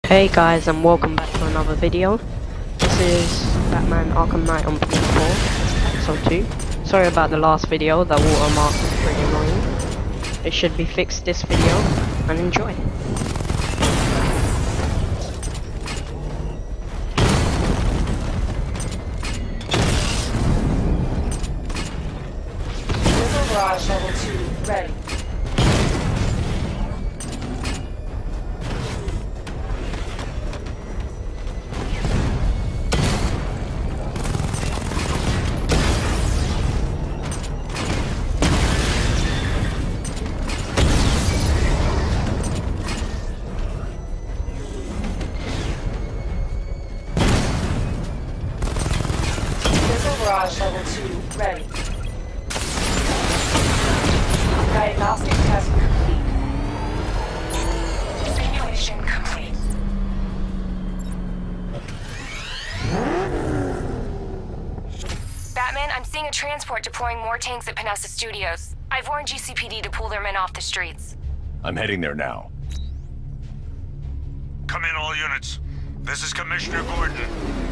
Hey guys, and welcome back to another video. This is Batman Arkham Knight on PS4, episode 2. Sorry about the last video, that watermark was pretty annoying. It should be fixed this video, and enjoy. Garage level 2 ready. Garage level 2 ready. Diagnostic test complete. Simulation complete. Batman, I'm seeing a transport deploying more tanks at Panessa Studios. I've warned GCPD to pull their men off the streets. I'm heading there now. Come in, all units. This is Commissioner Gordon.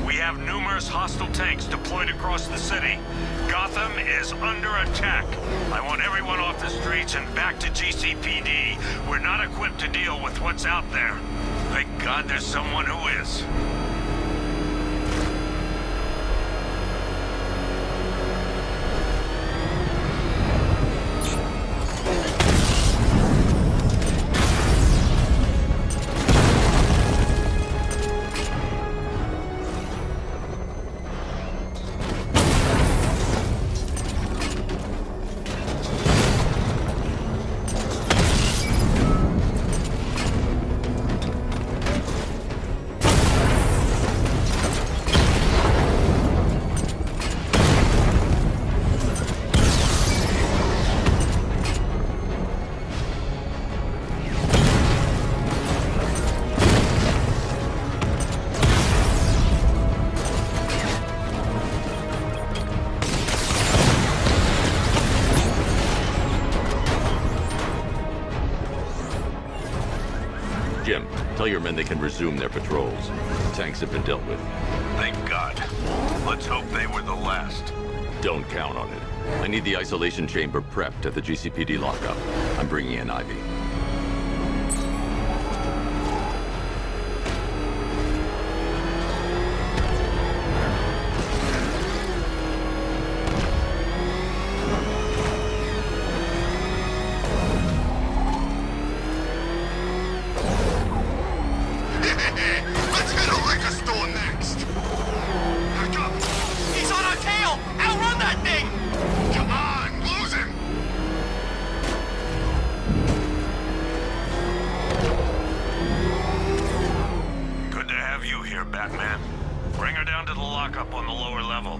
We have numerous hostile tanks deployed across the city. Gotham is under attack. I want everyone off the streets and back to GCPD. We're not equipped to deal with what's out there. Thank God there's someone who is. Jim, tell your men they can resume their patrols. Tanks have been dealt with. Thank God. Let's hope they were the last. Don't count on it. I need the isolation chamber prepped at the GCPD lockup. I'm bringing in Ivy. Batman. Bring her down to the lockup on the lower level.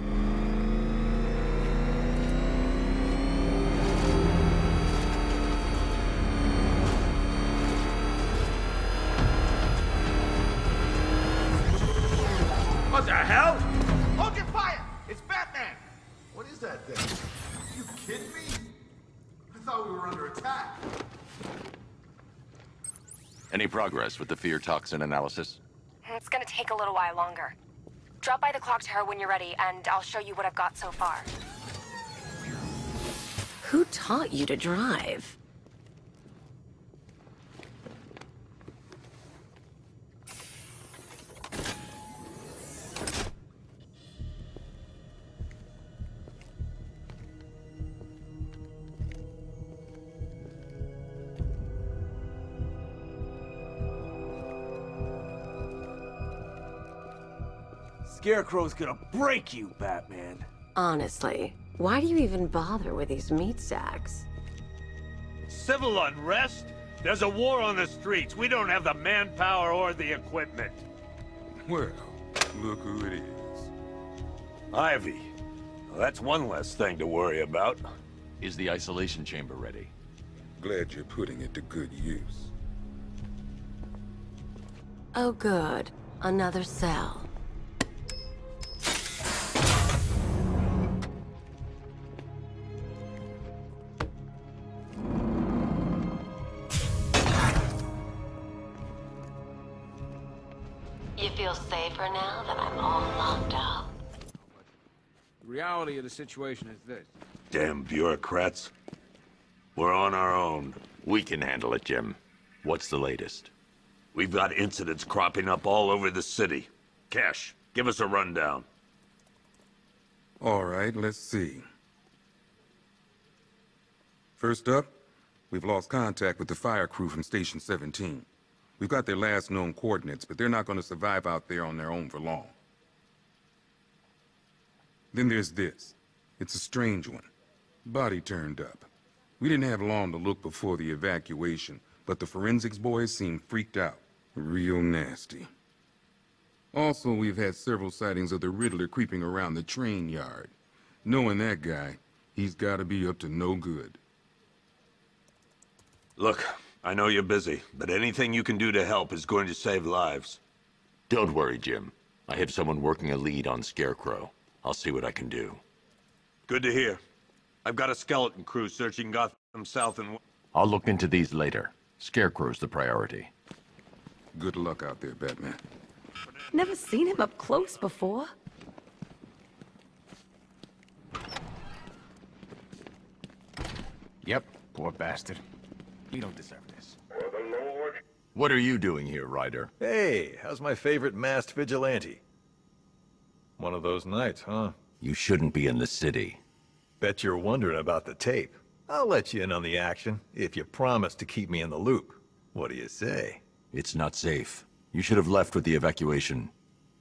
What the hell? Hold your fire! It's Batman! What is that thing? You kidding me? I thought we were under attack. Any progress with the fear toxin analysis? It's gonna take a little while longer. Drop by the clock tower when you're ready, and I'll show you what I've got so far. Who taught you to drive? Scarecrow's gonna break you, Batman. Honestly, why do you even bother with these meat sacks? Civil unrest? There's a war on the streets. We don't have the manpower or the equipment. Well, look who it is. Ivy. Well, that's one less thing to worry about. Is the isolation chamber ready? Glad you're putting it to good use. Oh good, another cell. You feel safer now that I'm all locked up? The reality of the situation is this. Damn bureaucrats. We're on our own. We can handle it, Jim. What's the latest? We've got incidents cropping up all over the city. Cash, give us a rundown. All right, let's see. First up, we've lost contact with the fire crew from Station 17. We've got their last known coordinates, but they're not going to survive out there on their own for long. Then there's this. It's a strange one. Body turned up. We didn't have long to look before the evacuation, but the forensics boys seemed freaked out. Real nasty. Also, we've had several sightings of the Riddler creeping around the train yard. Knowing that guy, he's got to be up to no good. Look, I know you're busy, but anything you can do to help is going to save lives. Don't worry, Jim. I have someone working a lead on Scarecrow. I'll see what I can do. Good to hear. I've got a skeleton crew searching Gotham South and... I'll look into these later. Scarecrow's the priority. Good luck out there, Batman. Never seen him up close before. Yep, poor bastard. We don't deserve this. What are you doing here, Ryder? Hey, how's my favorite masked vigilante? One of those nights, huh? You shouldn't be in the city. Bet you're wondering about the tape. I'll let you in on the action, if you promise to keep me in the loop. What do you say? It's not safe. You should have left with the evacuation.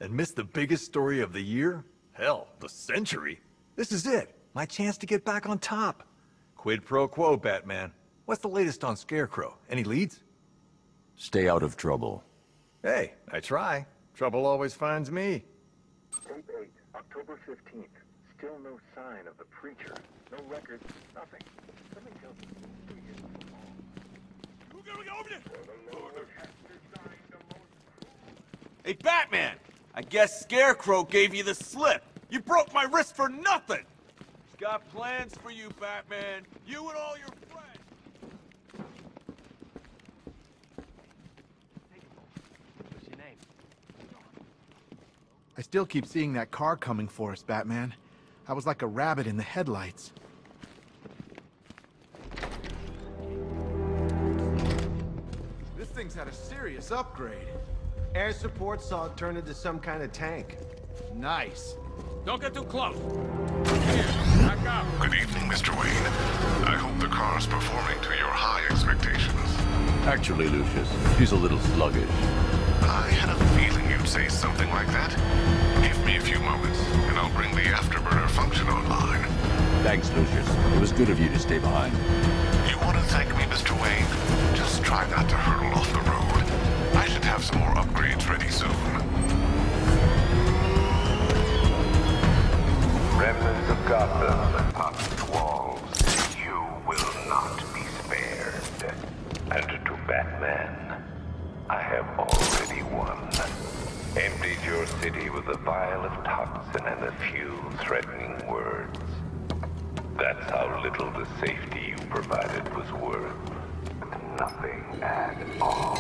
And missed the biggest story of the year? Hell, the century. This is it. My chance to get back on top. Quid pro quo, Batman. What's the latest on Scarecrow? Any leads? Stay out of trouble. Hey, I try. Trouble always finds me. Tape 8, October 15th. Still no sign of the preacher. No records, nothing. Something tells me he is Who going over there? Hey, Batman! I guess Scarecrow gave you the slip. You broke my wrist for nothing! He's got plans for you, Batman. You and all your friends. What's your name? I still keep seeing that car coming for us, Batman. I was like a rabbit in the headlights. This thing's had a serious upgrade. Air support saw it turn into some kind of tank. Nice. Don't get too close. Here, back up. Good evening, Mr. Wayne. I hope the car's performing to your high expectations. Actually, Lucius, she's a little sluggish. I had a feeling you'd say something like that. Give me a few moments, and I'll bring the afterburner function online. Thanks, Lucius. It was good of you to stay behind. You want to thank me, Mr. Wayne? Just try not to hurtle off the road. I should have some more upgrades ready soon. Remnants of Gotham upon its walls, you will not be spared. And to Batman, I have already won. Emptied your city with a vial of toxin and a few threatening words. That's how little the safety you provided was worth. Nothing at all.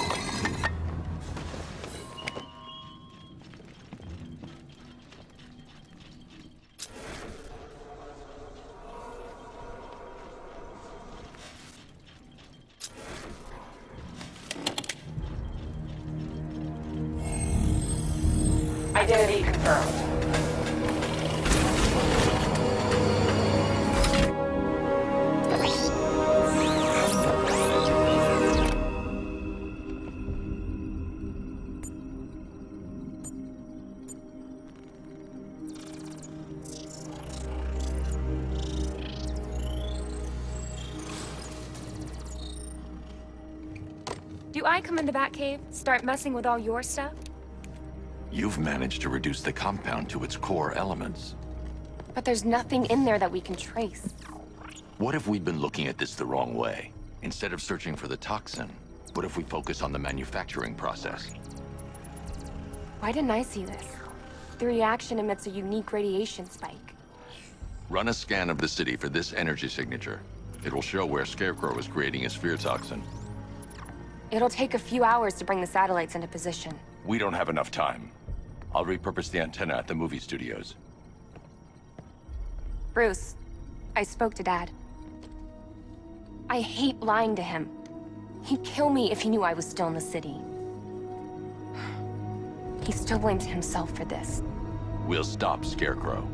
Identity confirmed. Do I come in the Batcave, start messing with all your stuff? You've managed to reduce the compound to its core elements. But there's nothing in there that we can trace. What if we'd been looking at this the wrong way? Instead of searching for the toxin, what if we focus on the manufacturing process? Why didn't I see this? The reaction emits a unique radiation spike. Run a scan of the city for this energy signature. It will show where Scarecrow is creating his fear toxin. It'll take a few hours to bring the satellites into position. We don't have enough time. I'll repurpose the antenna at the movie studios. Bruce, I spoke to Dad. I hate lying to him. He'd kill me if he knew I was still in the city. He still blames himself for this. We'll stop Scarecrow.